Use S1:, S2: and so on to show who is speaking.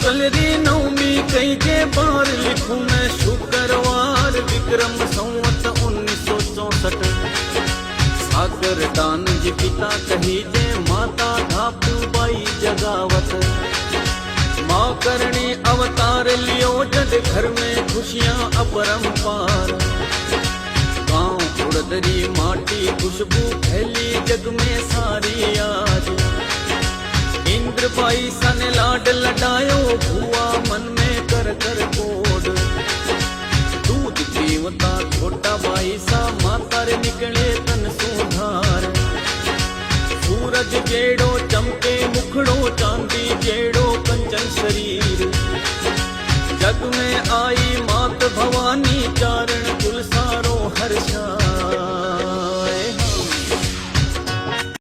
S1: कलरी नवमी कई के बार लिखूं मैं शुक्रवार विक्रम संवत 1964। सागर दान जी पिता कही जे माता धापू बाई जगावत। माँ करणी अवतार लियो जद घर में खुशियां अपरंपार। गांव उड़दरी माटी खुशबू फैली जग में सारी आज। इंद्र बाई सन लाड लडायो भुआ मन में कर कर कोड। दूध पीवता छोटा बाई सा माता रे निकले तन सुधार। सूरज जेड़ो चमके मुखड़ो चांदी जेड़ो कंचन शरीर। जग में आई मात भवानी चारण कुल सारो हर्षा।